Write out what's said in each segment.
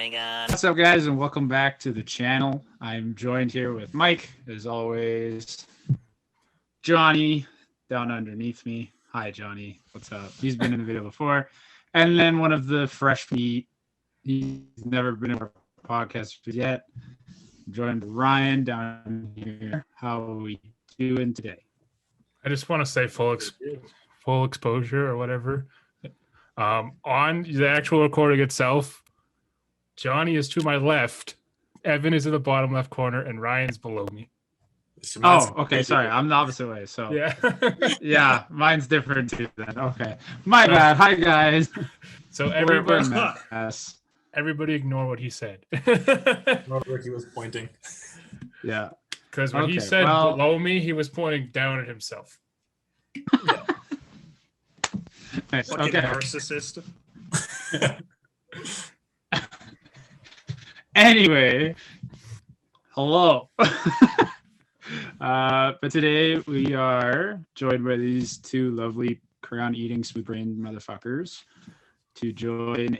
Flygon. What's up, guys, and welcome back to the channel. I'm joined here with Mike, as always. Johnny, down underneath me. Hi, Johnny. What's up? He's been in the video before. And then one of the fresh meat. He's never been in our podcast yet. I'm joined by Ryan down here. How are we doing today? I just want to say full exposure or whatever. On the actual recording itself, Johnny is to my left, Evan is in the bottom left corner, and Ryan's below me. Oh, okay. Sorry, I'm the opposite way. So Yeah. yeah, mine's different too. Then okay, my bad. Hi, guys. So everybody ignore what he said. Where he was pointing. Yeah. Because when he said below me, he was pointing down at himself. Yeah. Nice. Fucking Okay. narcissist. Anyway, hello. But today we are joined by these two lovely crayon-eating, smooth-brained motherfuckers to join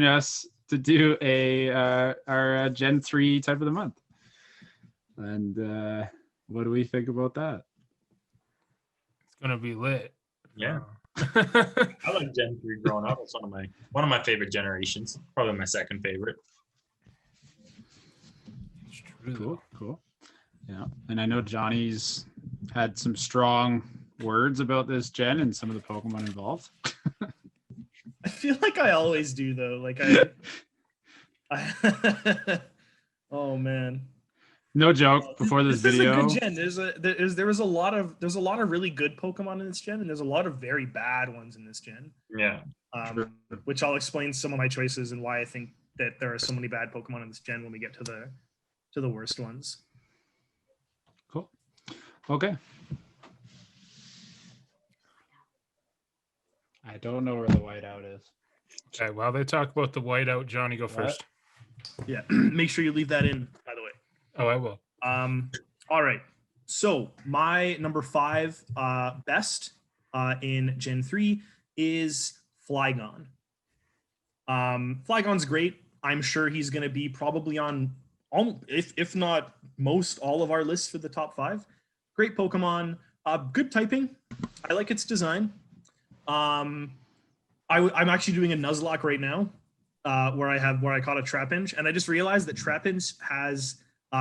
us to do our Gen 3 type of the month. And what do we think about that? It's gonna be lit. Yeah. I like Gen 3 growing up. It's one of my favorite generations. Probably my second favorite. Cool. Yeah. And I know Johnny's had some strong words about this gen and some of the Pokemon involved. I feel like I always do though. Like I oh man. No joke. Before this video, is a good gen. There's a lot of really good Pokemon in this gen, and there's a lot of very bad ones in this gen. Yeah. Which I'll explain some of my choices and why I think that there are so many bad Pokemon in this gen when we get to the worst ones. Cool. Okay. I don't know where the whiteout is. Okay, while they talk about the whiteout, Johnny, go first. Yeah. Make sure you leave that in, by the way. Oh, I will. All right. So my number 5 best in Gen 3 is Flygon. Flygon's great. I'm sure he's going to be probably on, if not most, all of our lists for the top 5. Great Pokemon. Good typing. I like its design. I'm actually doing a Nuzlocke right now where I caught a Trapinch, and I just realized that Trapinch has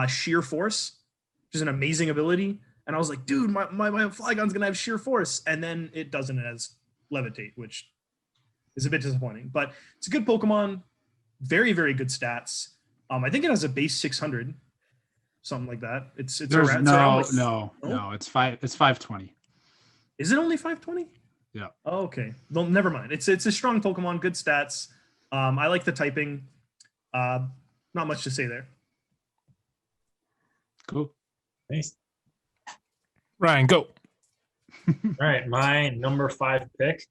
sheer force, which is an amazing ability. And I was like, dude, my Flygon's gonna have sheer force, and then it doesn't. It has levitate, which is a bit disappointing. But it's a good Pokemon, very, very good stats. I think it has a base 600, something like that. It's It's 520. Is it only 520? Yeah. Oh, okay. Well, never mind. It's a strong Pokemon, good stats. I like the typing. Not much to say there. Cool. Nice. Ryan, go. All right. My number 5 pick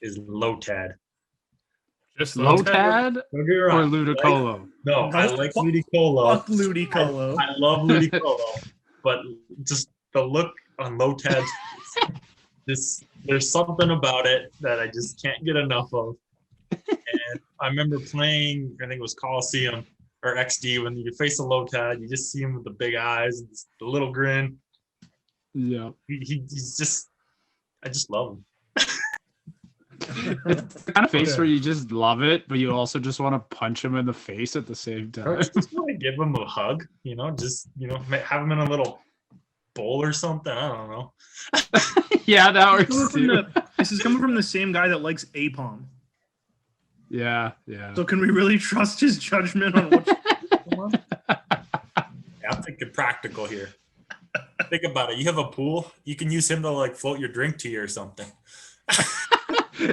is Lotad. Just Lotad Don't get me or wrong. Ludicolo? No, I like Ludicolo. Fuck Ludicolo. I love Ludicolo. But just the look on Lotad, there's something about it that I just can't get enough of. And I remember playing, I think it was Coliseum or XD, when you face a Lotad, you just see him with the big eyes and the little grin. Yeah. He's just, I just love him. It's the kind of face where you just love it, but you also just want to punch him in the face at the same I time. just want to give him a hug, have him in a little bowl or something. I don't know. Yeah, that works too. This is coming from the same guy that likes Apom. Yeah. So can we really trust his judgment on what? Yeah, I'm thinking practical here. Think about it. You have a pool. You can use him to like float your drink to you or something.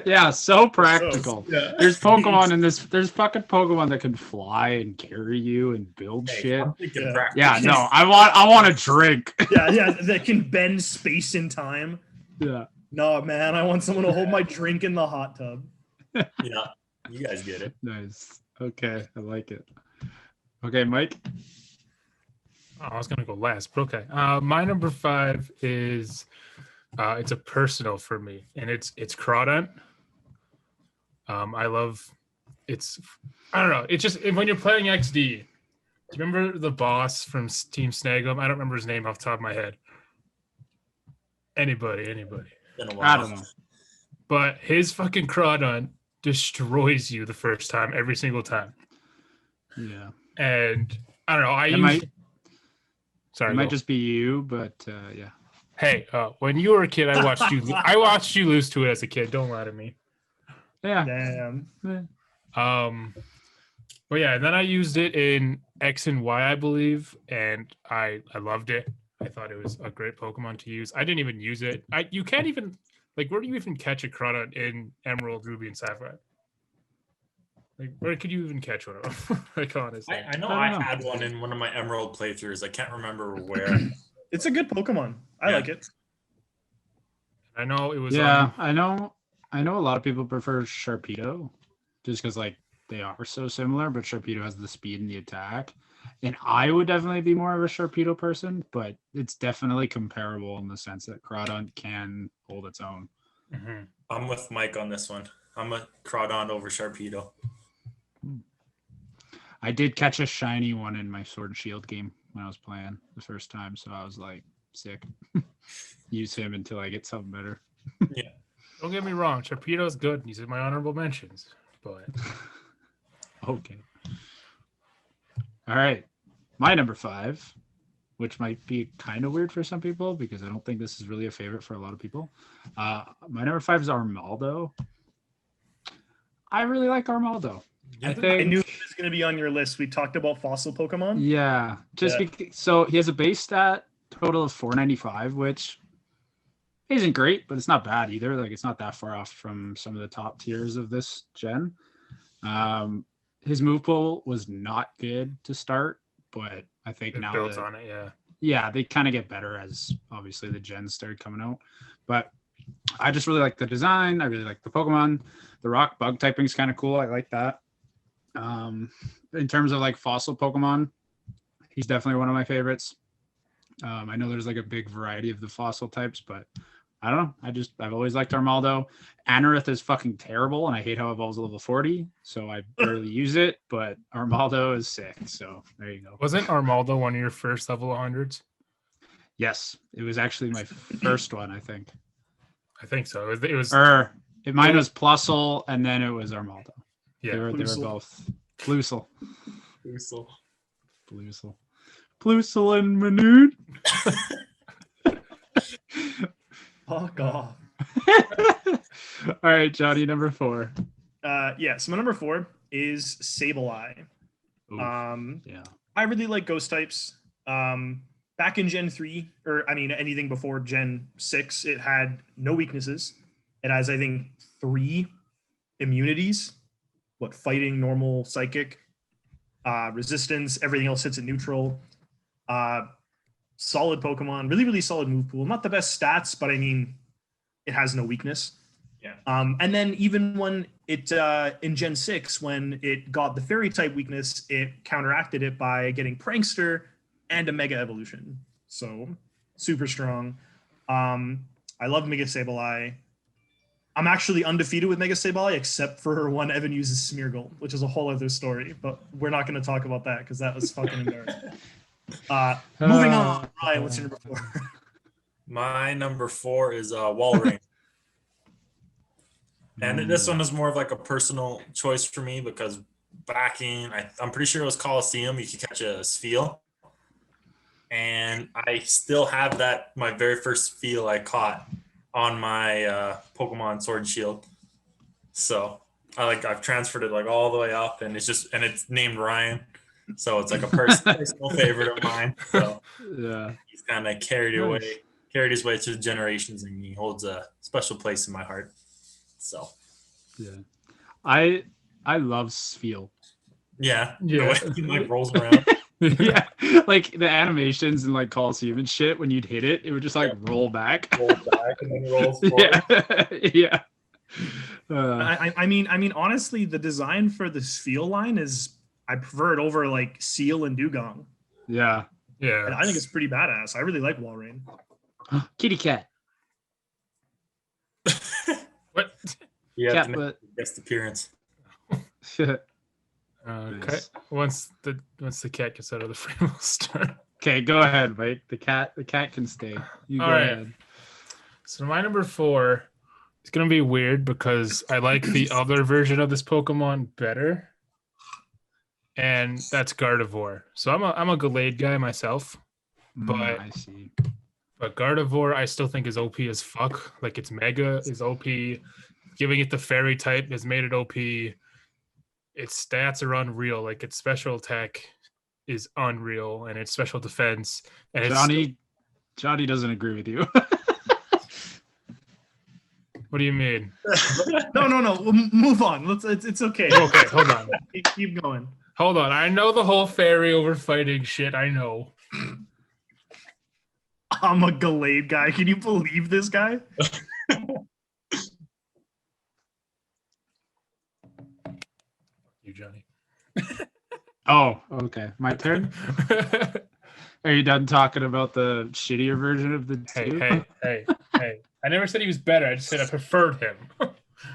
Yeah, so practical. Yeah. There's Pokemon in this. There's fucking Pokemon that can fly and carry you and build shit. I'm thinking Yeah. practical. Yeah, no, I want a drink. Yeah, that can bend space and time. Yeah. No, man, I want someone to hold my drink in the hot tub. Yeah, you guys get it. Nice. Okay, I like it. Okay, Mike. Oh, I was gonna go last, but okay. My number 5 is it's a personal for me, and it's Crawdad. I love it's. I don't know. It's just when you're playing XD. Do you remember the boss from Team Snag'em? I don't remember his name off the top of my head. Anybody. Been a I while. don't know. But his fucking Crawdad destroys you the first time, every single time. Yeah. And I don't know. It might Sorry, just be you, but yeah. Hey, when you were a kid, I watched you. I watched you lose to it as a kid. Don't lie to me. Yeah. Damn. But yeah, then I used it in X and Y, I believe, and I loved it. I thought it was a great Pokemon to use. I didn't even use it. You can't even where do you even catch a Crawdad in Emerald, Ruby, and Sapphire? Like, where could you even catch one of them? Like, honestly, I know I I don't know. had one in one of my Emerald playthroughs. I can't remember where. It's a good Pokemon. I Yeah. like it. I know it was. Yeah, I know a lot of people prefer Sharpedo just because like they are so similar, but Sharpedo has the speed and the attack. And I would definitely be more of a Sharpedo person, but it's definitely comparable in the sense that Crawdad can hold its own. Mhm. I'm with Mike on this one. I'm a Crawdad over Sharpedo. I did catch a shiny one in my Sword and Shield game when I was playing the first time, so I was like, sick. Use him until I get something better. Don't get me wrong, Sharpedo's good. He's in my honorable mentions, but Okay. All right. My number 5, which might be kind of weird for some people because I don't think this is really a favorite for a lot of people. My number 5 is Armaldo. I really like Armaldo. I I think knew it was going to be on your list. We talked about fossil Pokemon. Yeah, just Yeah. so he has a base stat total of 495, which isn't great, but it's not bad either. Like it's not that far off from some of the top tiers of this gen. His move pool was not good to start, but I think it now built that, on it. Yeah. yeah, they kind of get better as obviously the gens started coming out. But I just really like the design. I really like the Pokemon. The rock bug typing is kind of cool. I like that. In terms of like fossil Pokemon, he's definitely one of my favorites. I know there's like a big variety of the fossil types, but I don't know. I've always liked Armaldo. Anorith is fucking terrible, and I hate how it evolves at level 40, so I barely use it, but Armaldo is sick, so there you go. Wasn't Armaldo one of your first level 100s? Yes, it was actually my first one, I think. I think so. It was Mine was Plusle, and then it was Armaldo. yeah. They were Plusle. both Plusle. Weasel. Plusle and Manood. Fuck off. All right, Johnny, number 4. So my number 4 is Sableye. Ooh, yeah. I really like ghost types. Back in Gen 3, or I mean anything before Gen 6, it had no weaknesses. It has, I think, 3 immunities. What, fighting, normal, psychic, resistance, everything else hits at neutral. Solid Pokemon, really, really solid move pool. Not the best stats, but I mean, it has no weakness. Yeah. And then even when it in Gen 6, when it got the fairy type weakness, it counteracted it by getting Prankster and a Mega Evolution. So super strong. I love Mega Sableye. I'm actually undefeated with Mega Sableye, except for when Evan uses Smeargle, which is a whole other story. But we're not going to talk about that because that was fucking embarrassing. Moving on. Ryan, what's your number 4? My number 4 is Walrein. And this one is more of like a personal choice for me because back in, I'm pretty sure it was Coliseum, you could catch a Spheal. And I still have that, my very first Spheal I caught on my Pokemon Sword and Shield. So I've transferred it like all the way up, and it's named Ryan. So it's like a personal favorite of mine. So Yeah. he's kind of carried his way through the generations, and he holds a special place in my heart. So Yeah. I love Spheal. yeah. Yeah. The way he like rolls around. Yeah. Like the animations and like Coliseum and shit, when you'd hit it, it would just like roll back. Rolls back and then rolls forward. Yeah. Yeah. I mean, honestly, the design for the Spheal line is, I prefer it over like Seal and Dugong. Yeah. Yeah. And I think it's pretty badass. I really like Walrein. Kitty cat. What? You have Cat to make butt. the best appearance. Okay. Nice. Once the cat gets out of the frame, we'll start. Okay, go ahead, Mike. The cat can stay. You go All right. ahead. So my number 4 is gonna be weird because I like the other version of this Pokemon better, and that's Gardevoir. So I'm a Gallade guy myself, but I see. but Gardevoir I still think is OP as fuck. Like its Mega is OP. Giving it the Fairy type has made it OP. Its stats are unreal. Like its special attack is unreal, and its special defense. And Johnny doesn't agree with you. What do you mean? No. We'll move on. It's okay. Okay, hold on. Keep going. Hold on. I know the whole fairy over fighting shit. I know. I'm a Gallade guy. Can you believe this guy? You, Johnny. Oh, okay. My turn. Are you done talking about the shittier version of the two? Hey. I never said he was better. I just said I preferred him.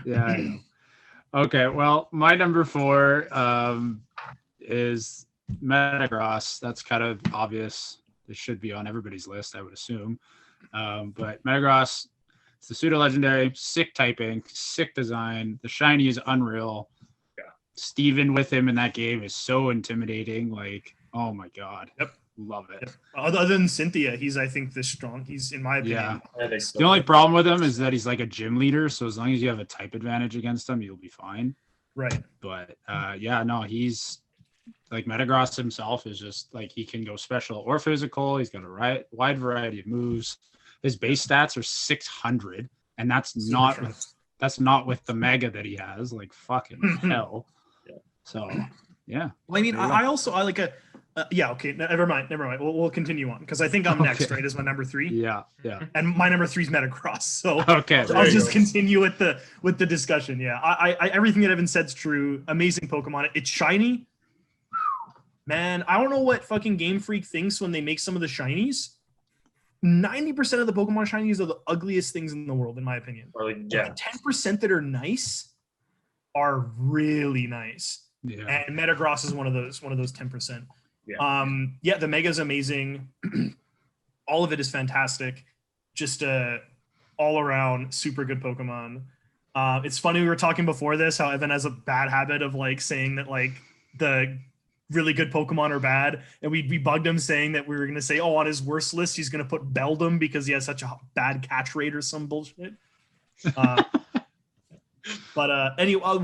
Yeah, I know. Okay, well, my number 4 is Metagross. That's kind of obvious. It should be on everybody's list, I would assume. But Metagross, it's the pseudo legendary, sick typing, sick design. The shiny is unreal. Yeah. Steven with him in that game is so intimidating. Like, oh my god. Yep. Love it. Yep. Other than Cynthia, he's I think the strong. He's in my opinion. I think so. The only problem with him is that he's like a gym leader, so as long as you have a type advantage against him, you'll be fine. Right. But he's like Metagross himself is just like he can go special or physical. He's got a wide variety of moves. His base stats are 600, and that's not with the mega that he has. Like fucking hell. Yeah. So yeah. Well, I mean, I like a. Yeah. Okay. Never mind. We'll continue on because I think I'm next. Okay. Right? Is my number 3. Yeah. And my number 3 is Metagross. So Okay. I'll just continue with the discussion. Yeah. I everything that Evan said's true. Amazing Pokemon. It's shiny. Man, I don't know what fucking Game Freak thinks when they make some of the shinies. 90% of the Pokemon shinies are the ugliest things in the world, in my opinion. Or like, The 10% that are nice are really nice. Yeah. And Metagross is one of those 10%. Yeah. The Mega's amazing. All of it is fantastic. Just a all around super good Pokemon. It's funny, we were talking before this how Evan has a bad habit of like saying that like the really good Pokemon are bad, and we bugged him saying that we were going to say, oh, on his worst list he's going to put Beldum because he has such a bad catch rate or some bullshit. But anyway,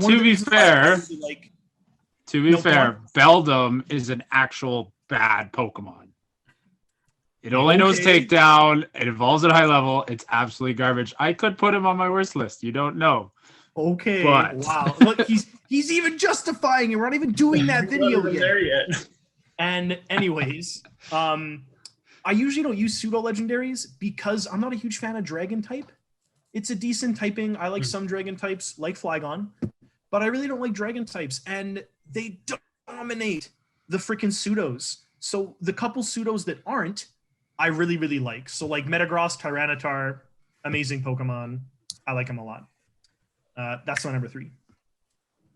to be fair, Beldum is an actual bad Pokemon. It only knows takedown. It evolves at a high level. It's absolutely garbage. I could put him on my worst list. You don't know. Okay. But... Wow. Look, he's even justifying it. We're not even doing that video yet. And anyways, I usually don't use pseudo legendaries because I'm not a huge fan of dragon type. It's a decent typing. I like some dragon types, like Flygon, but I really don't like dragon types, and they dominate the freaking pseudos. So the couple pseudos that aren't, I really, really like. So like Metagross, Tyranitar, amazing Pokemon. I like them a lot. That's my number 3.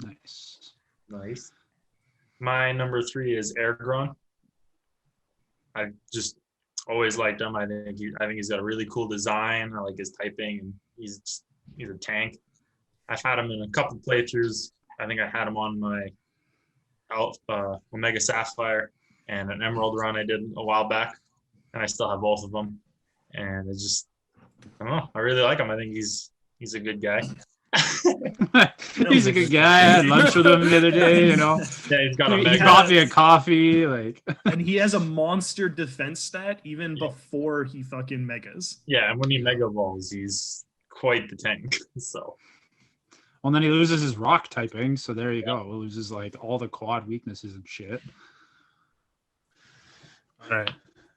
Nice. My number 3 is Airdrone. I just always liked him. I think he's got a really cool design. I like his typing, and he's a tank. I've had him in a couple playthroughs. I think I had him on my Omega Sapphire and an Emerald run I did a while back, and I still have both of them. And it's just, I don't know. I really like him. I think he's a good guy. He's a good guy. I had lunch with him the other day, you know. Yeah, he bought me a coffee, like. And he has a monster defense stat even before he fucking megas. Yeah, and when he mega evolves, he's quite the tank. So. Well, then he loses his rock typing, so there you go. He loses like all the quad weaknesses and shit. All right.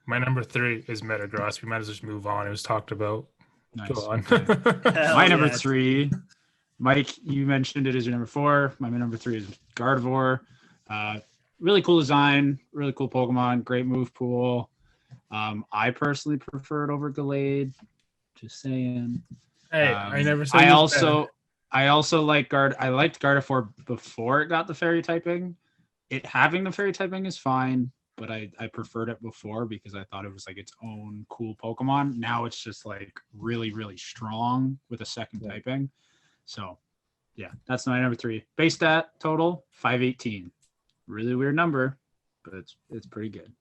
My number 3 is Metagross. We might as well just move on. It was talked about. Nice. Go on. Okay. My number 3, Mike, you mentioned it as your number 4. My number 3 is Gardevoir. Really cool design, really cool Pokemon, great move pool. I personally prefer it over Gallade. Just saying. Hey, I never said. I also like I liked Gardevoir before it got the fairy typing. It having the fairy typing is fine, but I preferred it before because I thought it was like its own cool Pokemon. Now it's just like really, really strong with a second typing. So yeah, that's my number 3. Base stat total 518. Really weird number, but it's pretty good.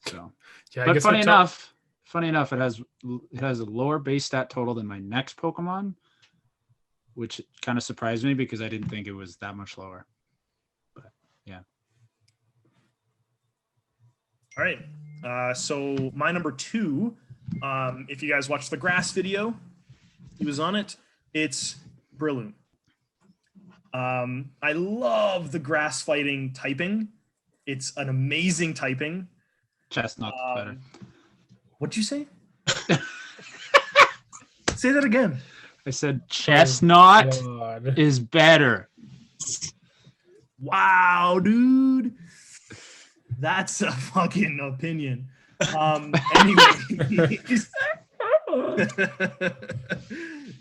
So Yeah, I but guess funny enough, it has a lower base stat total than my next Pokemon, which kind of surprised me because I didn't think it was that much lower. But yeah. All right. So my number 2, if you guys watched the grass video, he was on it. It's Breloom. I love the grass fighting typing. It's an amazing typing. Chestnut's better. What'd you say? Say that again. I said chestnut God. is better. Wow, dude. That's a fucking opinion.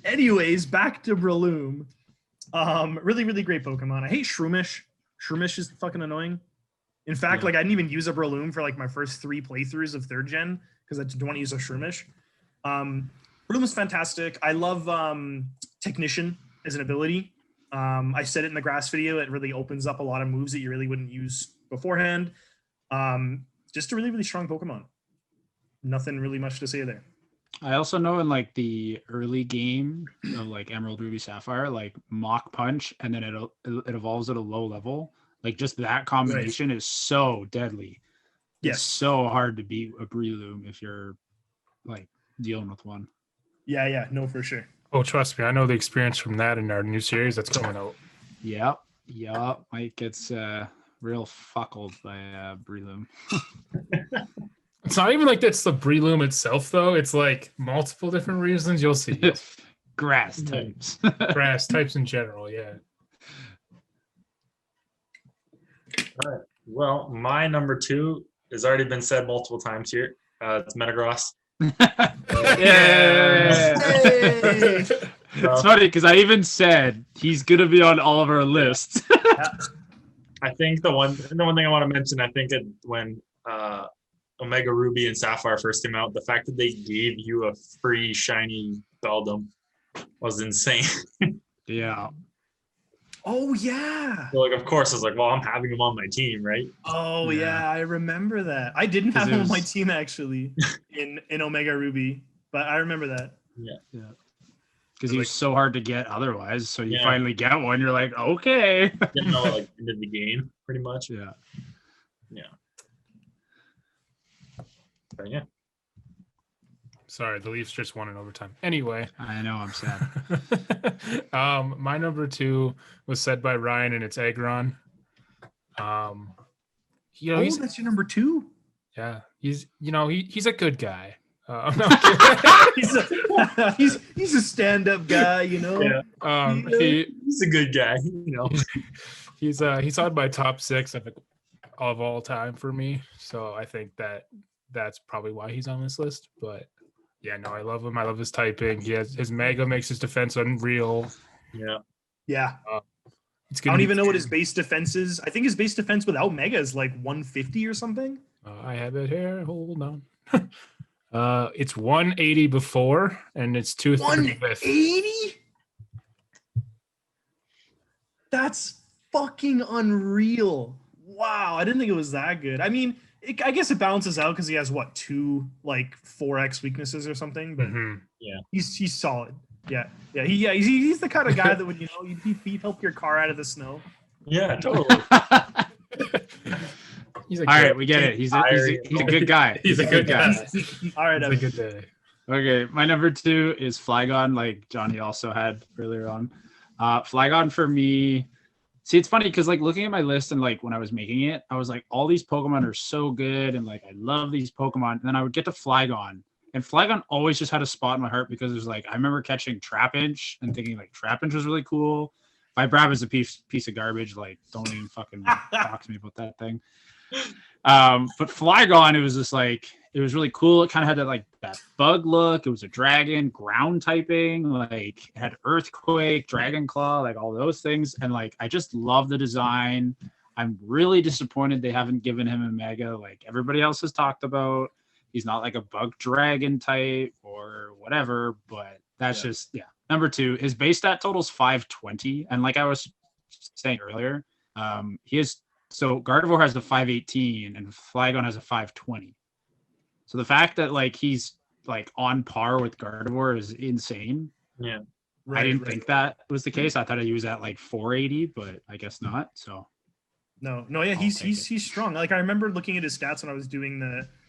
Anyways, back to Breloom. Really, really great Pokemon. I hate Shroomish. Shroomish is fucking annoying. In fact, like I didn't even use a Breloom for like my first 3 playthroughs of 3rd gen because I didn't want to use a Shroomish. Breloom is fantastic. I love Technician as an ability. I said it in the grass video. It really opens up a lot of moves that you really wouldn't use beforehand. Just a really, really strong Pokemon. Nothing really much to say there. I also know in like the early game of like Emerald, Ruby, Sapphire, like Mach Punch, and then it evolves at a low level. Like just that combination is so deadly. Yes. It's so hard to beat a Breloom if you're like dealing with one. Yeah, no, for sure. Oh, trust me, I know the experience from that in our new series that's coming out. Yep. Mike gets real fuckled by Breloom. It's not even like that's the Breloom itself, though. It's like multiple different reasons. You'll see. Grass types. Grass types in general, yeah. All right. Well, my number 2 has already been said multiple times here. It's Metagross. Yeah. It's funny because I even said he's gonna be on all of our lists. I think the one thing I want to mention, I think when Omega Ruby and Sapphire first came out, the fact that they gave you a free shiny Beldum was insane. Yeah. Oh, yeah. So, like, of course, I was like, well, I'm having him on my team, right? Oh, yeah, I remember that. I didn't have him on my team, actually, in Omega Ruby, but I remember that. Yeah. Because he was so hard to get otherwise. So you finally get one, you're like, okay. Didn't know, like, ended the game, pretty much. Yeah. But, yeah. Sorry, the Leafs just won in overtime. Anyway. I know, I'm sad. My number 2 was said by Ryan, and it's Aggron. That's your number 2? Yeah, he's a good guy. He's a stand-up guy, you know. Yeah. He's a good guy, you know. He's on my top 6 of all time for me. So I think that's probably why he's on this list. But yeah, no, I love him. I love his typing. His Mega makes his defense unreal. Yeah. I don't even know what his base defense is. I think his base defense without Mega is like 150 or something. I have it here. Hold on. It's 180 before, and it's 230 with. 180? That's fucking unreal. Wow, I didn't think it was that good. I mean, I guess it balances out because he has 2 like 4x weaknesses or something, but he's solid. He's the kind of guy that would he'd help your car out of the snow. Yeah, totally. All right, we get it. He's a good guy. He's a good guy. All right, have a good day. Okay, my number 2 is Flygon, like Johnny also had earlier on. Flygon for me. See, it's funny because like looking at my list and like when I was making it, I was like, all these Pokemon are so good and like I love these Pokemon. And then I would get to Flygon, and Flygon always just had a spot in my heart because there's like I remember catching Trapinch and thinking like Trapinch was really cool. Vibrava is a piece of garbage. Like, don't even fucking talk to me about that thing. But Flygon, it was just like it was really cool. It kind of had that bug look. It was a dragon, ground typing, like it had earthquake, dragon claw, like all those things. And like I just love the design. I'm really disappointed they haven't given him a mega like everybody else has talked about. He's not like a bug dragon type or whatever, but that's just Number 2, his base stat total's 520, and like I was saying earlier, so Gardevoir has a 518 and Flygon has a 520. So the fact that like he's like on par with Gardevoir is insane. Yeah. I didn't think that was the case. I thought he was at like 480, but I guess not. So no, yeah, he's strong. Like I remember looking at his stats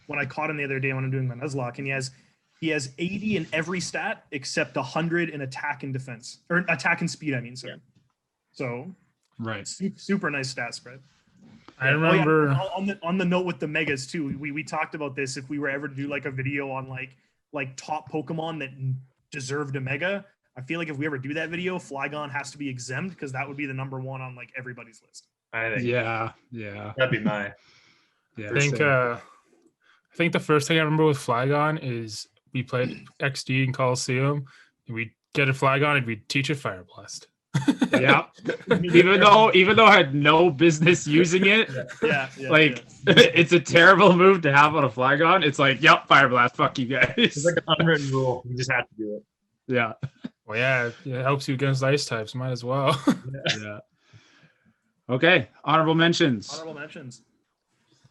when I caught him the other day when I'm doing my Nuzlocke, and he has 80 in every stat except 100 in attack and defense, or attack and speed. I mean, sorry. So right, super nice stat spread. I remember on the note with the megas too. We talked about this if we were ever to do like a video on like top Pokemon that deserved a mega. I feel like if we ever do that video, Flygon has to be exempt because that would be the number 1 on like everybody's list. I think that'd be my. Yeah, I think the first thing I remember with Flygon is we played XD in Coliseum, and we'd get a Flygon and we'd teach it Fire Blast. Yeah. even though I had no business using it. It's a terrible move to have on a Flygon. It's like, yep, Fire Blast, fuck you guys. It's like an unwritten rule. You just have to do it. Yeah. Well, yeah, it helps you against ice types. Might as well. Yeah. Okay. Honorable mentions.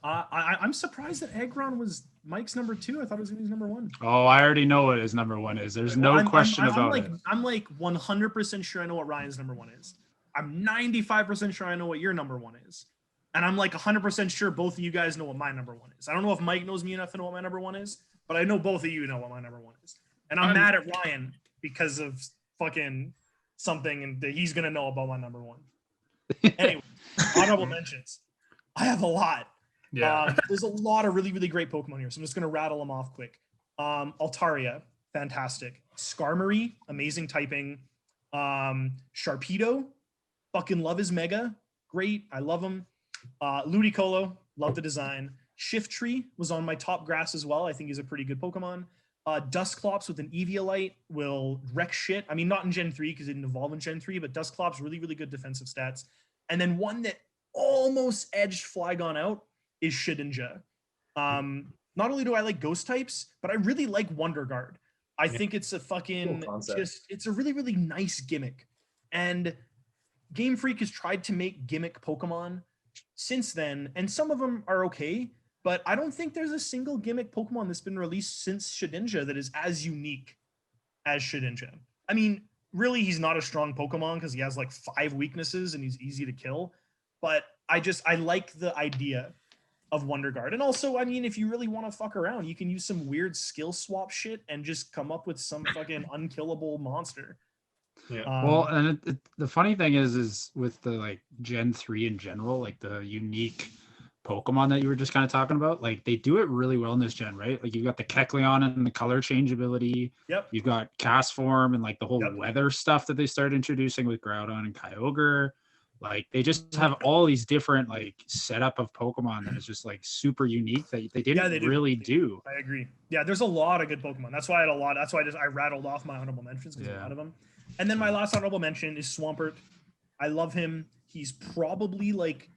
I'm surprised that Aggron was Mike's number 2. I thought it was going to be his number 1. Oh, I already know what his number 1 is. There's no question about it. I'm like 100% sure I know what Ryan's number 1 is. I'm 95% sure I know what your number 1 is. And I'm like 100% sure both of you guys know what my number 1 is. I don't know if Mike knows me enough to know what my number 1 is, but I know both of you know what my number 1 is. And I'm mad at Ryan because of fucking something and that he's going to know about my number 1. Anyway, honorable mentions. I have a lot. Yeah. There's a lot of really, really great Pokemon here, so I'm just going to rattle them off quick. Altaria, fantastic. Skarmory, amazing typing. Sharpedo, fucking love his mega. Great, I love him. Ludicolo, love the design. Shiftry was on my top grass as well. I think he's a pretty good Pokemon. Dusclops with an Eviolite will wreck shit. I mean, not in Gen 3 because it didn't evolve in Gen 3, but Dusclops, really, really good defensive stats. And then one that almost edged Flygon out is Shedinja. Not only do I like ghost types, but I really like Wonder Guard. I think it's a fucking it's a really, really nice gimmick. And Game Freak has tried to make gimmick Pokemon since then, and some of them are okay, but I don't think there's a single gimmick Pokemon that's been released since Shedinja that is as unique as Shedinja. I mean, really, he's not a strong Pokemon because he has like 5 weaknesses and he's easy to kill, but I like the idea of Wonder Guard. And also, I mean, if you really want to fuck around, you can use some weird skill swap shit and just come up with some fucking unkillable monster. Yeah. Well, and the funny thing is with the like Gen 3 in general, like the unique Pokemon that you were just kind of talking about, like they do it really well in this gen, right? Like you've got the Kecleon and the color changeability. Yep. You've got Cast Form and like the whole weather stuff that they started introducing with Groudon and Kyogre. Like they just have all these different like setup of Pokemon that is just like super unique that they didn't really do. I agree. Yeah, there's a lot of good Pokemon. That's why I had a lot. That's why I rattled off my honorable mentions because a lot of them. And then my last honorable mention is Swampert. I love him. He's probably like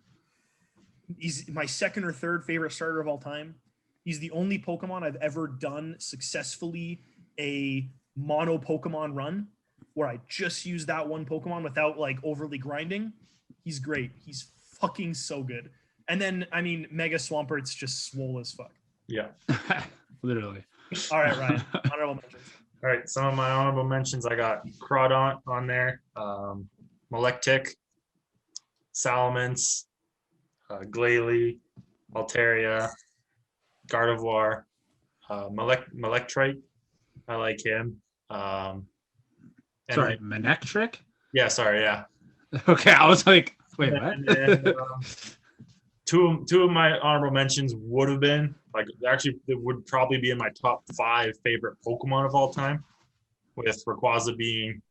he's my second or third favorite starter of all time. He's the only Pokemon I've ever done successfully a mono Pokemon run where I just use that one Pokemon without like overly grinding. He's great. He's fucking so good. And then, I mean, Mega Swampert's just swole as fuck. Yeah. Literally. All right, Ryan. Honorable mentions. All right. Some of my honorable mentions, I got Crawdad on there, Malectic, Salamence, Glalie, Altaria, Gardevoir, Malectrite. I like him. Sorry, Manectric? Yeah, sorry, yeah. Okay, I was like, wait, what? And, two of my honorable mentions would have been, like, actually, it would probably be in my top 5 favorite Pokemon of all time, with Rayquaza being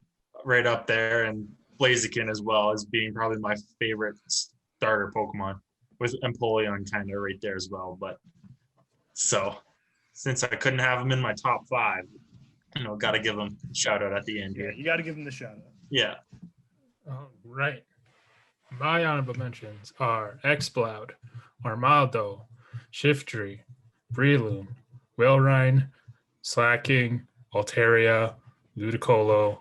right up there, and Blaziken as well as being probably my favorite starter Pokemon, with Empoleon kind of right there as well. But so since I couldn't have him in my top 5, got to give him a shout out at the end Yeah, here. you got to give him the shout out. Yeah. All right. My honorable mentions are Exploud, Armaldo, Shiftry, Breloom, Wilrine, Slacking, Altaria, Ludicolo,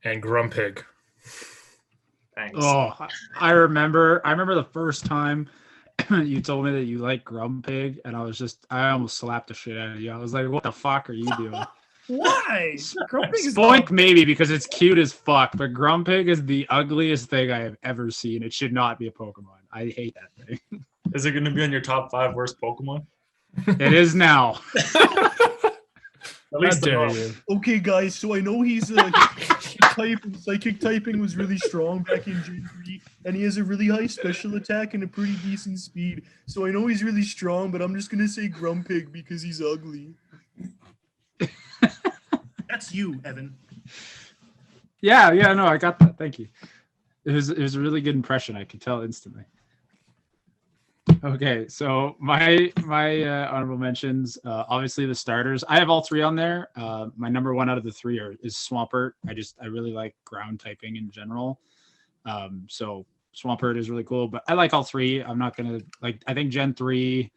and Grumpig. Thanks. Oh, I remember the first time you told me that you like Grumpig, and I almost slapped the shit out of you. I was like, what the fuck are you doing? Why? Grumpig is Spoink maybe because it's cute as fuck, but Grumpig is the ugliest thing I have ever seen. It should not be a Pokemon. I hate that thing. Is it going to be on your top 5 worst Pokemon? It is now. At least How dare you. Okay, guys, so I know he's psychic typing was really strong back in Gen 3, and he has a really high special attack and a pretty decent speed. So I know he's really strong, but I'm just gonna say Grumpig because he's ugly. That's you, Evan. Yeah, no, I got that. Thank you. It was a really good impression. I could tell instantly. Okay, so my honorable mentions, obviously the starters. I have all 3 on there. My number 1 out of the 3 is Swampert. I really like ground typing in general. So Swampert is really cool, but I like all 3. I'm not gonna I think Gen 3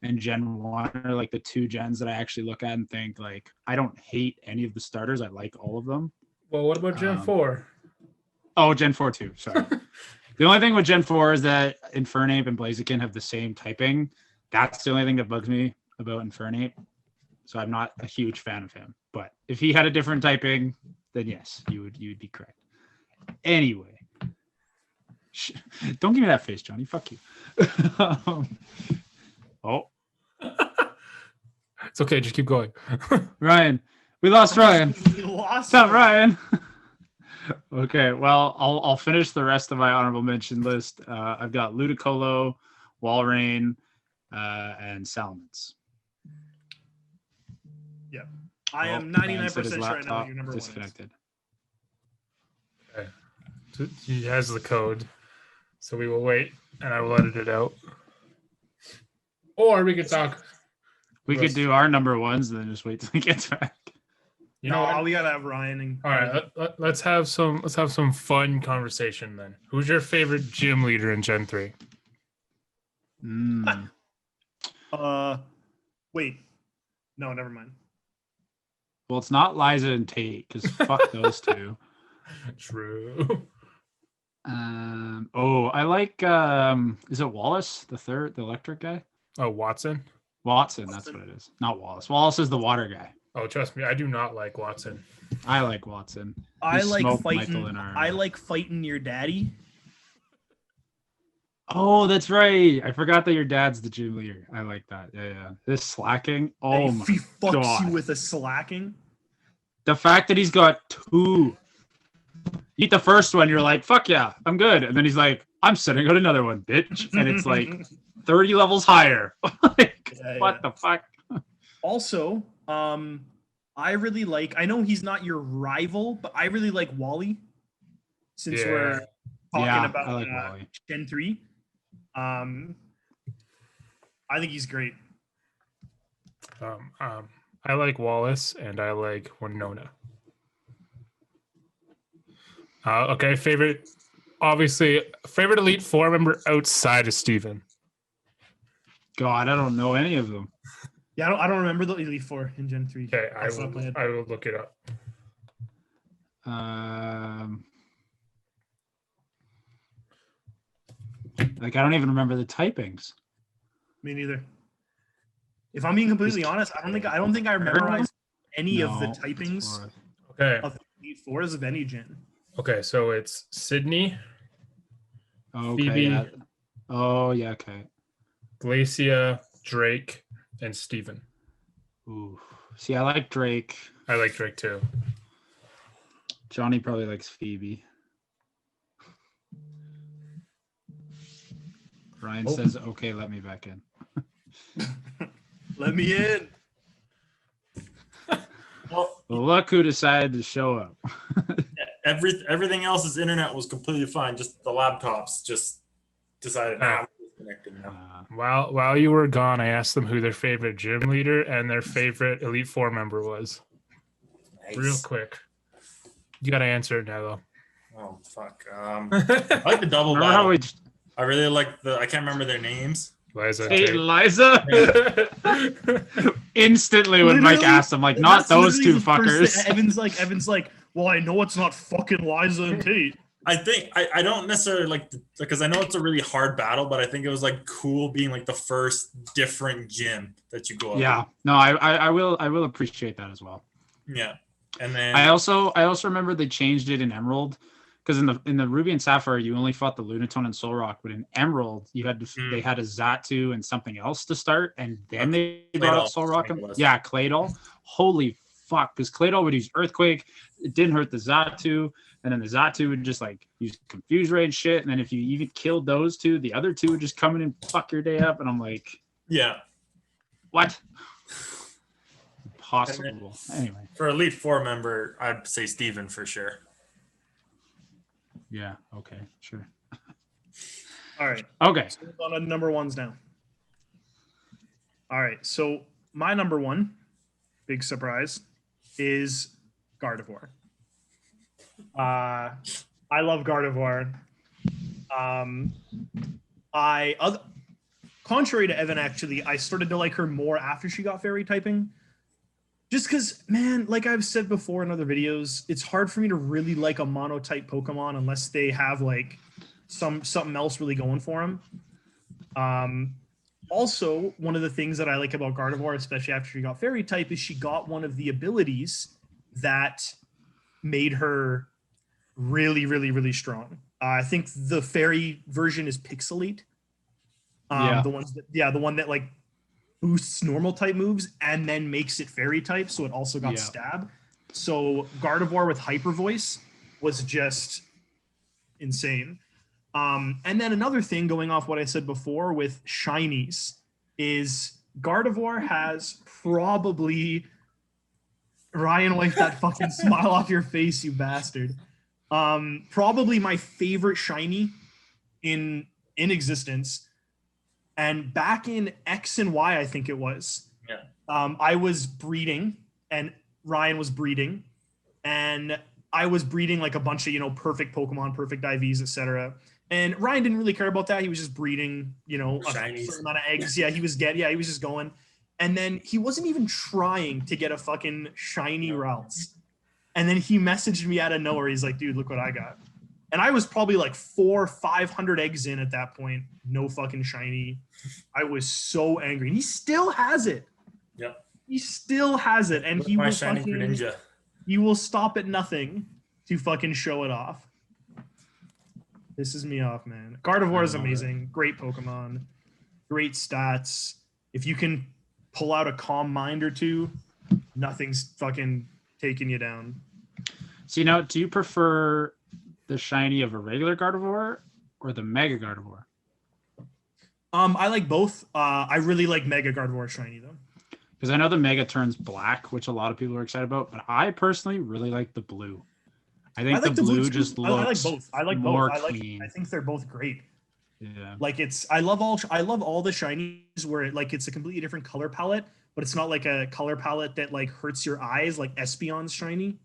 and Gen 1 are like the 2 gens that I actually look at and think like I don't hate any of the starters. I like all of them. Well, what about Gen 4? Oh, Gen 4 too. Sorry. The only thing with Gen 4 is that Infernape and Blaziken have the same typing. That's the only thing that bugs me about Infernape. So I'm not a huge fan of him. But if he had a different typing, then yes, you would be correct. Anyway. Don't give me that face, Johnny. Fuck you. Oh. It's okay, just keep going. Ryan. We lost Ryan. We lost Stop, him. Ryan. Okay, well, I'll finish the rest of my honorable mention list. I've got Ludicolo, Walrein, and Salamence. Yeah. I am Ryan said 99% his sure I know what laptop your number 1 is. disconnected. Okay. He has the code, so we will wait, and I will edit it out. Or we could talk. We could do our number 1s and then just wait till he gets back. You know what? we gotta have Ryan. And All right, let's have some fun conversation then. Who's your favorite gym leader in Gen 3? Wait. No, never mind. Well, it's not Liza and Tate because fuck those 2. True. I like is it Wallace the third, the electric guy? Oh, Watson? Watson, that's what it is. Not Wallace. Wallace is the water guy. Oh, trust me, I do not like Watson. I like Watson. I He like smoked fighting. Michael in our- I like fighting your daddy. Oh, that's right. I forgot that your dad's the gym leader. I like that. Yeah. This slacking. Oh And my he fucks God. you with a slacking. The fact that he's got 2. You eat the first one, you're like, fuck yeah, I'm good. And then he's like, I'm sending out another one, bitch. And it's like 30 levels higher. Like, Yeah, what yeah. the fuck? Also, I really like. I know he's not your rival, but I really like Wally. Since Yeah. we're talking Yeah, about I like Wally. Gen 3, I think he's great. I like Wallace and I like Winona. Okay, favorite Elite Four member outside of Steven. God, I don't know any of them. Yeah, I don't remember the Elite Four in Gen 3. Okay, I Off the top of my head. will look it up. Like I don't even remember the typings. Me neither. If I'm being completely honest, I don't think I memorized any of the No, typings it's Okay, of the Elite Fours of any gen. okay, so it's Sydney, okay. Phoebe. Yeah. Oh yeah. Okay. Glacia, Drake, and Steven. Ooh. See, I like Drake. I like Drake too. Johnny probably likes Phoebe. Ryan Oh. says, "Okay, let me back in." Let me in. Well, Well, look who decided to show up. everything else's internet was completely fine. Just the laptops just decided, nah, connected now. While you were gone, I asked them who their favorite gym leader and their favorite Elite Four member was. Nice. Real quick. You got to answer it now, though. Oh fuck. I like the double Remember how battle. we I really like the. I can't remember their names. Liza, Hey, Tate. Liza? Instantly when Mike Literally, asked him, like, not that's those two literally the first fuckers. thing. Evan's like, well, I know it's not fucking Liza and Tate. I think I don't necessarily like because I know it's a really hard battle, but I think it was like cool being like the first different gym that you go up. Yeah, no, I will appreciate that as well. Yeah. And then I also remember they changed it in Emerald because in the Ruby and Sapphire you only fought the Lunatone and Solrock, but in Emerald you had to they had a Xatu and something else to start, and then they brought out Solrock. Yeah, Claydol. Holy fuck, because Claydol would use Earthquake, it didn't hurt the Xatu, and then the Xatu would just like use Confuse Ray and shit, and then if you even killed those two, the other two would just come in and fuck your day up, and I'm like, yeah. what? Impossible. Anyway. For Elite Four member, I'd say Steven for sure. Yeah, okay, sure. All right. Okay. So we're on to number ones now. All right. So my number one, big surprise, is Gardevoir. I love Gardevoir. Contrary to Evan, actually, I started to like her more after she got fairy typing. Just because, man, like I've said before in other videos, it's hard for me to really like a monotype Pokemon unless they have like something else really going for them. Also, one of the things that I like about Gardevoir, especially after she got fairy type, is she got one of the abilities that made her really, really, really strong. I think the fairy version is Pixelate. The one that like boosts normal type moves and then makes it fairy type, so it also got stab. So Gardevoir with Hyper Voice was just insane. And then another thing, going off what I said before with shinies, is Gardevoir has probably, Ryan, wipe that fucking smile off your face, you bastard. Probably my favorite shiny in existence. And back in X and Y, I think it was. Yeah. I was breeding, and Ryan was breeding, and I was breeding like a bunch of perfect Pokemon, perfect IVs, etc. And Ryan didn't really care about that. He was just breeding, a certain amount of eggs. Yeah, he was just going. And then he wasn't even trying to get a fucking shiny Ralts. And then he messaged me out of nowhere. He's like, dude, look what I got. And I was probably like 400 or 500 eggs in at that point. No fucking shiny. I was so angry. And he still has it. Yep. He still has it. And he will fucking Ninja. He will stop at nothing to fucking show it off. Pisses me off, man. Gardevoir is amazing. Great Pokemon. Great stats. If you can pull out a Calm Mind or two, nothing's fucking taking you down. So, do you prefer the shiny of a regular Gardevoir or the Mega Gardevoir? I like both. I really like Mega Gardevoir shiny though. Because I know the Mega turns black, which a lot of people are excited about, but I personally really like the blue. I think the blue just looks more clean. I think they're both great. Yeah. Like I love all the shinies where it's a completely different color palette, but it's not like a color palette that like hurts your eyes like Espeon's shiny.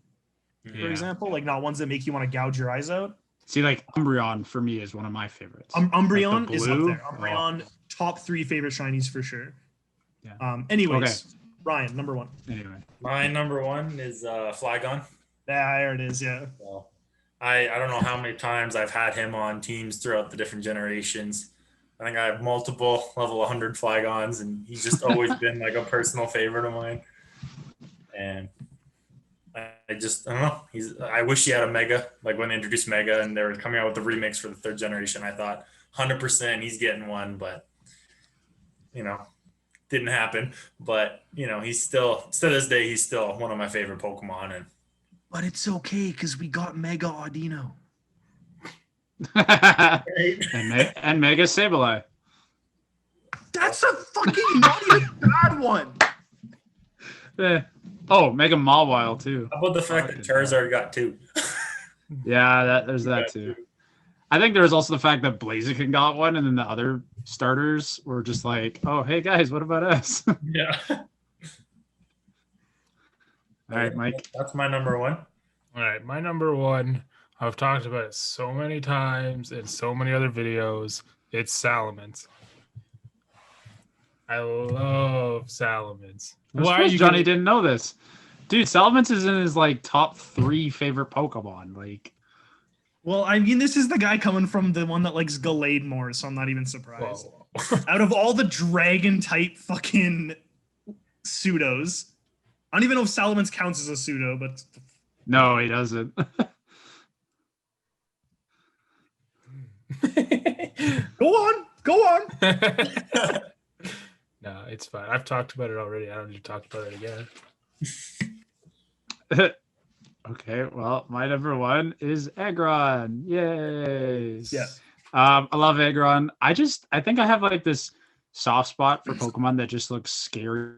For example, like not ones that make you want to gouge your eyes out. See, like Umbreon for me is one of my favorites. Umbreon like is up there. Umbreon, top 3 favorite shinies for sure. Yeah. Anyways, Ryan, number one. Anyway, my number one is Flygon. Yeah, there it is. Yeah. Well, I don't know how many times I've had him on teams throughout the different generations. I think I have multiple level 100 Flygons, and he's just always been like a personal favorite of mine. And I don't know. I wish he had a Mega, like when they introduced Mega and they were coming out with the remix for the 3rd generation. I thought 100% he's getting one, but didn't happen. But he's still, to this day, he's still one of my favorite Pokemon. But it's okay because we got Mega Audino. and Mega Sableye. That's a fucking not even bad one. Oh, Mega Mawile too. How about the fact that Charizard got 2? Yeah, there's that too. I think there was also the fact that Blaziken got one, and then the other starters were just like, "Oh, hey guys, what about us?" All Yeah. right, Mike. That's my number one. All right, my number one. I've talked about it so many times in so many other videos. It's Salamence. I love Salamence. I'm Why surprised you Johnny gonna- didn't know this, dude? Salamence is in his like top 3 favorite Pokemon. Like, Well, I mean, this is the guy coming from the one that likes Gallade more, so I'm not even surprised. Whoa. Out of all the dragon type fucking pseudos, I don't even know if Salamence counts as a pseudo, but no, he doesn't. go on. No, it's fine. I've talked about it already. I don't need to talk about it again. Okay, well, my number one is Aggron. Yay! Yeah. I love Aggron. I think I have like this soft spot for Pokemon that just looks scary.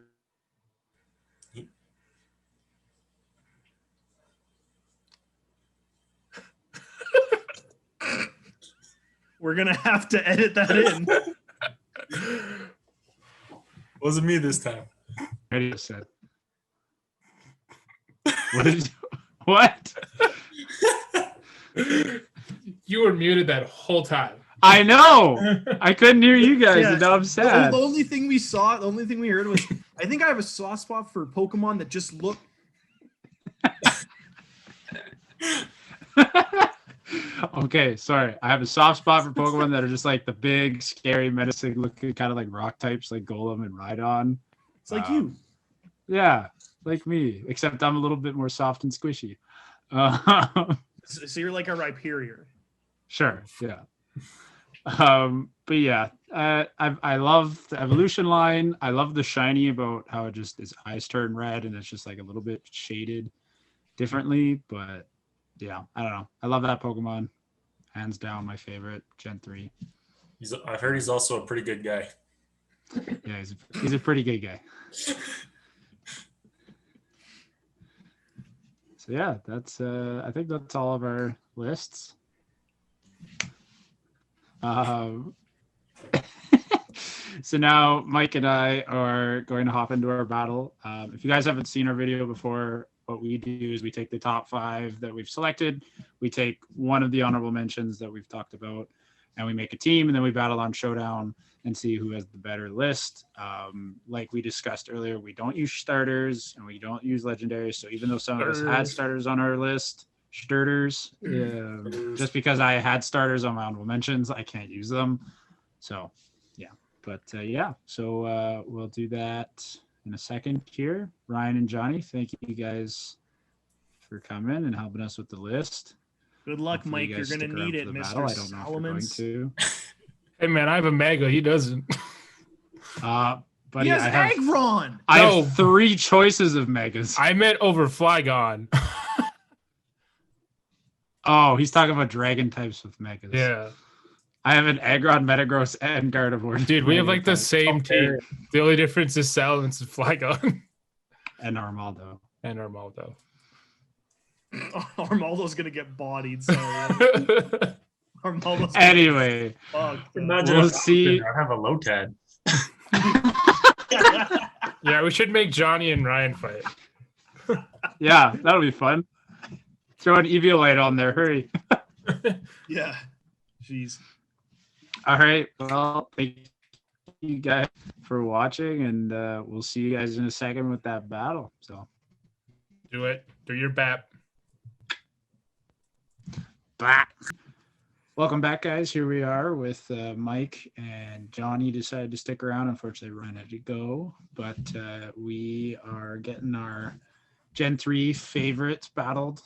We're gonna have to edit that in. Wasn't me this time. I just said. What did you, what? You were muted that whole time. I know. I couldn't hear you guys, Yeah, and now I'm sad. The only thing we saw, the only thing we heard was, I think I have a soft spot for Pokemon that just look. Okay, sorry. I have a soft spot for Pokemon that are just like the big, scary, menacing looking kind of like rock types like Golem and Rhydon. It's like you. Yeah, like me, except I'm a little bit more soft and squishy. So you're like a Rhyperior. Sure, yeah. But yeah, I love the evolution line. I love the shiny about how it just his eyes turn red and it's just like a little bit shaded differently. But yeah, I don't know. I love that Pokemon. Hands down, my favorite, Gen 3. I've heard he's also a pretty good guy. Yeah, he's a pretty good guy. So yeah, that's I think that's all of our lists. So now Mike and I are going to hop into our battle. If you guys haven't seen our video before, what we do is we take the top 5 that we've selected, we take one of the honorable mentions that we've talked about, and we make a team, and then we battle on Showdown and see who has the better list. Like we discussed earlier, we don't use starters and we don't use legendaries. So even though some of us had starters on our list, starters, just because I had starters on my honorable mentions, I can't use them. So yeah, but yeah, so we'll do that in a second here. Ryan and Johnny, thank you guys for coming and helping us with the list. Good luck, Hopefully Mike. you You're guys gonna stick around need for it, the Mr. battle. I don't know if you're going Salamence. to. Hey man, I have a Mega. He doesn't. Buddy, He has I have Aggron. I No. have 3 choices of megas. I meant over Flygon. Oh, he's talking about dragon types with megas. Yeah, I have an Aggron, Metagross, and Gardevoir. dude, we have like the Mega type. same team. The only difference is Salamence and Flygon And Armaldo. and Armaldo. Armaldo's gonna get bodied. So Armaldo's Anyway, fucked. Imagine We'll if I see. didn't have a Lotad. Yeah, we should make Johnny and Ryan fight. yeah, that'll be fun. Throw an Eviolite on there. Hurry. Yeah. Jeez. All right. Well, thank you guys for watching, and we'll see you guys in a second with that battle. So, Do it. Do your BAP. blah. Welcome back, guys. Here we are with Mike and Johnny decided to stick around. Unfortunately, Ryan had to go, but we are getting our Gen 3 favorites battled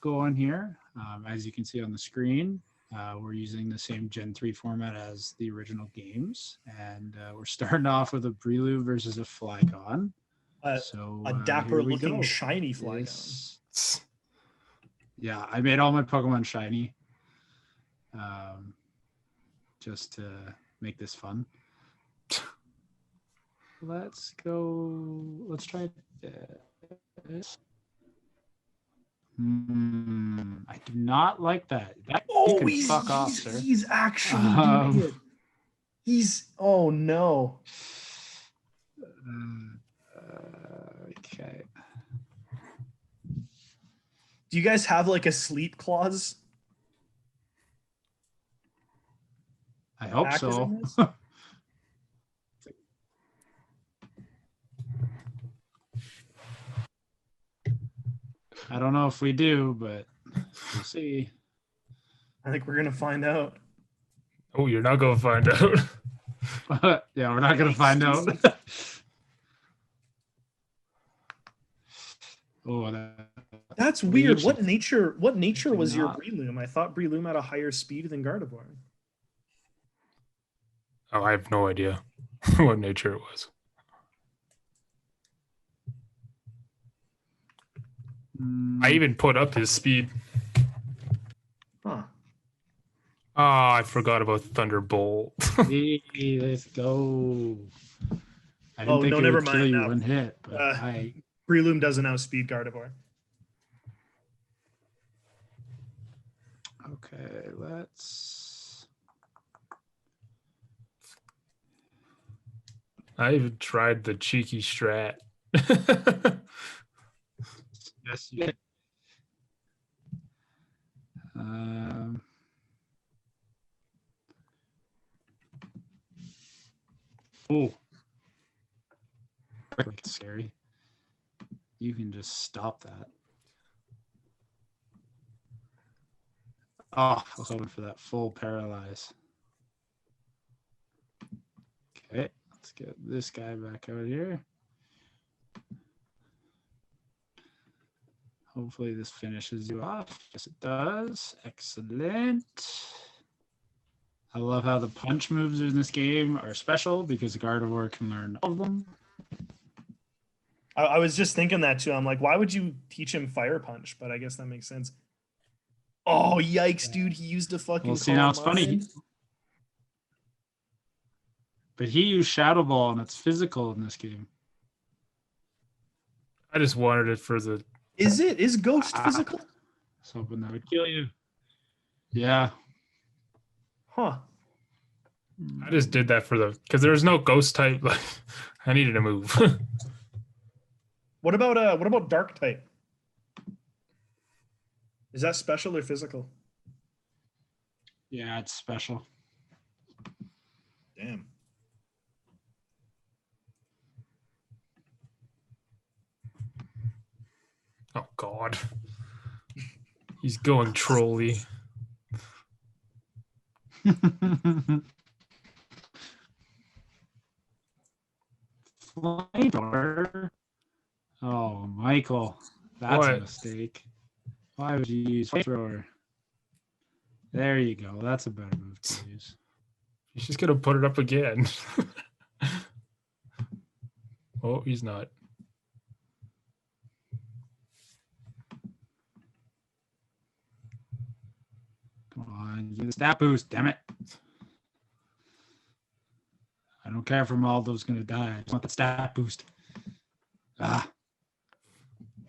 going here. As you can see on the screen, we're using the same Gen 3 format as the original games, and we're starting off with a Breloom versus a Flygon. So A here dapper we looking go. shiny Flygon. Yeah, I made all my Pokemon shiny. Just to make this fun. Let's go. Let's try this. I do not like that. You can fuck off, sir. He's actually doing it. Oh no. Okay. Do you guys have like a sleep clause? I hope Active so. in this? I don't know if we do, but we'll see. I think we're gonna find out. Oh, you're not gonna find out. Yeah, we're not gonna find out. Oh, That's weird. Leech. What nature was your not. Breloom? I thought Breloom had a higher speed than Gardevoir. Oh, I have no idea what nature it was. I even put up his speed. Huh. Oh, I forgot about Thunderbolt. Hey, let's go. I didn't think it never would kill mind you now. one hit, but Breloom doesn't outspeed Gardevoir. Okay, let's. I even tried the cheeky strat. Yes, you did. Oh, it's scary. You can just stop that. Oh, I was hoping for that full paralyze. Okay, let's get this guy back out here. Hopefully this finishes you off. Yes, it does. Excellent. I love how the punch moves in this game are special because Gardevoir can learn all of them. I was just thinking that too. I'm like, why would you teach him Fire Punch? But I guess that makes sense. Oh, yikes, dude. He used a fucking. Well, see, now it's funny. But he used Shadow Ball, and it's physical in this game. I just wanted it for the. Is Ghost physical? I was hoping that would kill you. Yeah. Huh. I just did that for the because there was no ghost type. Like I needed to move. What about Dark type? Is that special or physical? Yeah, it's special. Damn. Oh God, he's going trolly. Flamethrower. Oh, Michael, that's What? a mistake. Why would you use Flamethrower? There you go. That's a better move to use. He's just gonna put it up again. Oh, he's not. Come on, give the stat boost. Damn it. I don't care if Armaldo's going to die. I just want the stat boost. Ah.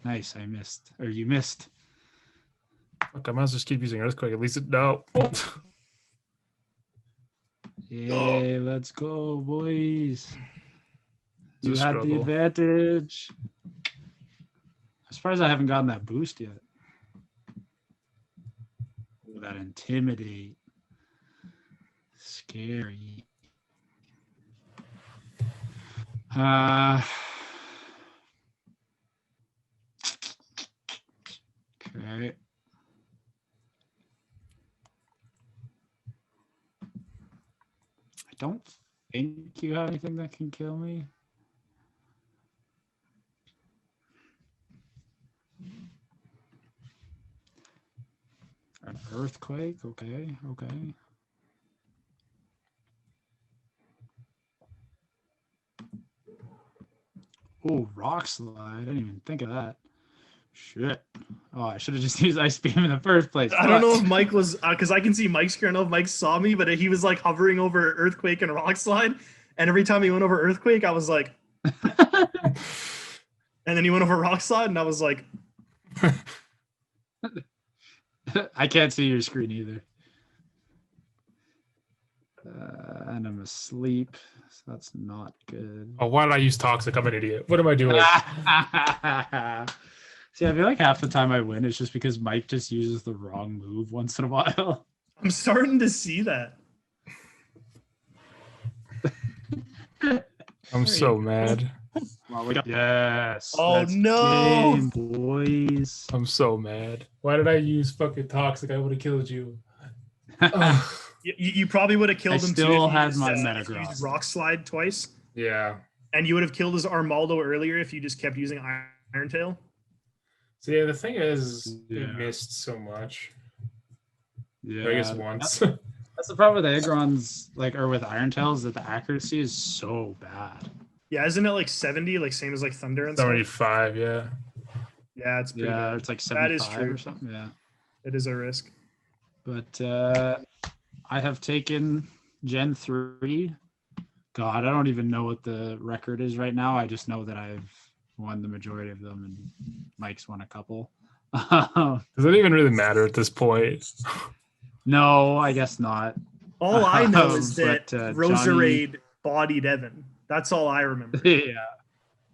Nice. I missed. Or you missed. Look, I might as well just keep using Earthquake. At least it no. Yeah, let's go, boys. You It's a had the struggle. advantage. I'm surprised I haven't gotten that boost yet. Oh, that intimidate. Scary. Okay. I don't think you have anything that can kill me. An earthquake? Okay, okay. Oh, rock slide. I didn't even think of that. Shit. Oh, I should have just used Ice Beam in the first place. I don't know if Fuck. Mike was because I can see Mike's screen. I don't know if Mike saw me, but he was like hovering over Earthquake and Rock Slide, and every time he went over Earthquake, I was like, and then he went over Rock Slide, and I was like, I can't see your screen either. And I'm asleep, so that's not good. Oh, why did I use toxic? I'm an idiot. What am I doing? See, I feel like half the time I win, it's just because Mike just uses the wrong move once in a while. I'm starting to see that. I'm so mad. Yes. Oh, let's no. game, boys. I'm so mad. Why did I use fucking toxic? I would have killed you. You probably would have killed him too. Still If you had just, my if you Metagross. used Rock Slide twice, Yeah. and you would have killed his Armaldo earlier if you just kept using Iron Tail. So yeah, the thing is, Yeah. it missed so much. Yeah, I guess once. That's the problem with Agrons, like, or with Iron Tails, that the accuracy is so bad. Yeah, isn't it like 70, like same as like Thunder and stuff? 75, yeah. Yeah, it's pretty Yeah, bad. it's like That is 75 true. or something. Yeah, It is a risk. but I have taken Gen 3. God, I don't even know what the record is right now. I just know that I've won the majority of them, and Mike's won a couple. Does it even really matter at this point? No, I guess not. All I know is that But, Roserade bodied Evan. That's all I remember. Yeah.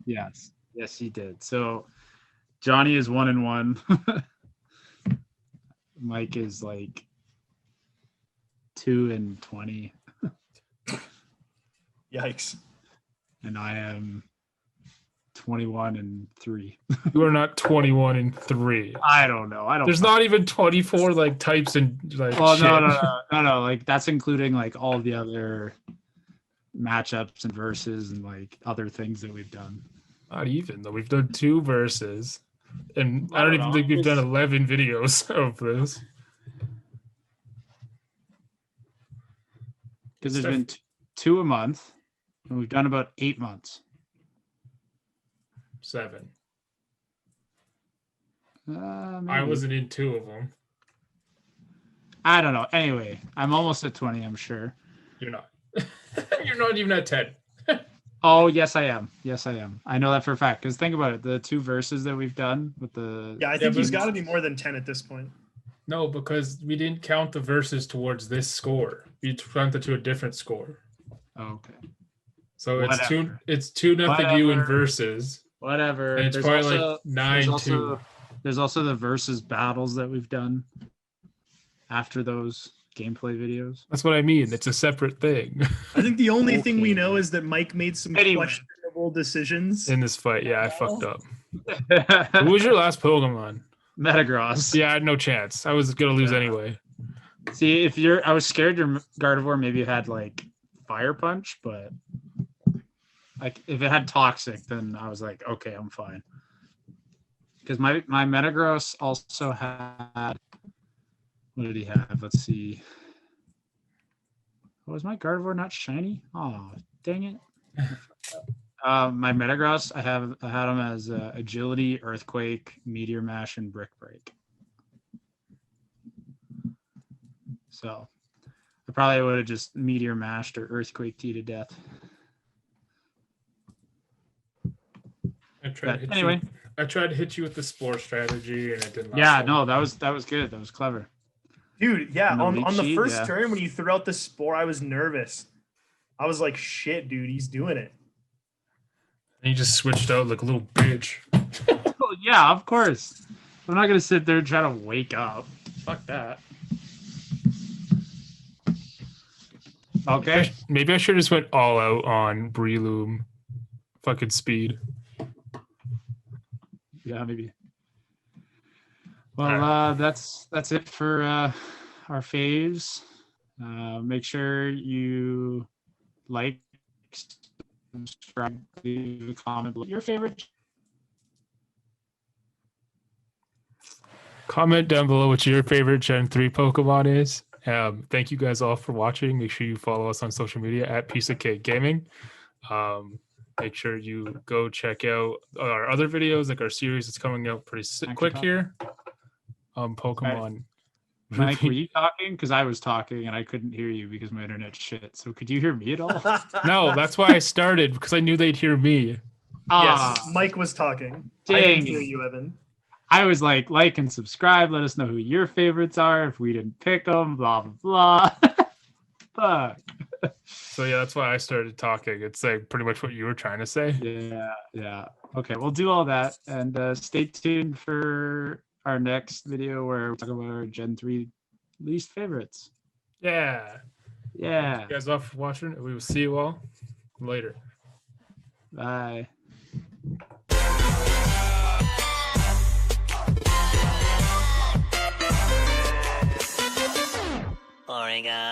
Yes, he did. So Johnny is 1-1. Mike is like 2-20, Yikes. and I am 21-3. You are not 21-3. I don't know. I don't. There's not even 24 like types and like. Well, shit. no. Like that's including like all the other matchups and verses and like other things that we've done. Not even though we've done 2 verses, and I don't even know. think we've done 11 videos of this. Because there's been 2 a month, and we've done about 8 months. 7. I Maybe. wasn't in 2 of them. I don't know. Anyway, I'm almost at 20, I'm sure. You're not. You're not even at 10. Oh, yes, I am. Yes, I am. I know that for a fact. Because think about it. The 2 verses that we've done with the... Yeah, I think he's but- got to be more than 10 at this point. No, because we didn't count the verses towards this score. We counted to a different score. Oh, okay. So Whatever. it's 2-0 you in Whatever. verses. Whatever. And it's There's probably also- like 9-2. There's also the versus battles that we've done after those gameplay videos. That's what I mean. It's a separate thing I think the only thing we Okay. know is that Mike made some Anyway. questionable decisions. in this fight. Yeah, I fucked up. Who was your last Pokemon? Metagross. Yeah, I had no chance. I was gonna lose Yeah. anyway. See, I was scared your Gardevoir maybe had like Fire Punch, but like if it had Toxic, then I was like, okay, I'm fine. Because my Metagross also had, what did he have? Let's see. Was my Gardevoir not shiny? Oh, dang it. My Metagross, I had him as Agility, Earthquake, Meteor Mash, and Brick Break. So I probably would have just Meteor Mashed or Earthquake T to death. I tried to hit Anyway. you. I tried to hit you with the Spore strategy, and it didn't. last Yeah, long. no, that was good. That was clever. Dude, yeah, On the on leak the sheet, first yeah. turn when you threw out the Spore, I was nervous. I was like, shit, dude, he's doing it. And you just switched out like a little bitch. Well, yeah, of course. I'm not gonna sit there and try to wake up. Fuck that. Okay. Maybe I should have just went all out on Breloom. Fucking speed. Yeah, maybe. Well, that's it for our faves. Make sure you like, subscribe, leave a comment. Your favorite. Comment down below what your favorite Gen 3 Pokemon is. Thank you guys all for watching. Make sure you follow us on social media at Piece of Kaake Gaming. Make sure you go check out our other videos, like our series that's coming out pretty quick here. Pokemon. Mike, were you talking? Because I was talking and I couldn't hear you because my internet's shit. So could you hear me at all? No, that's why I started, because I knew they'd hear me. Ah, Yes, Mike was talking. I dang didn't hear it. you, Evan. I was like and subscribe. Let us know who your favorites are if we didn't pick them. Blah blah blah. Fuck. So yeah, that's why I started talking. It's like pretty much what you were trying to say. Yeah. Okay, we'll do all that, and stay tuned for our next video where we talk about our Gen 3 least favorites. Yeah. Yeah. You guys off for watching? We will see you all later. Bye. Oregon.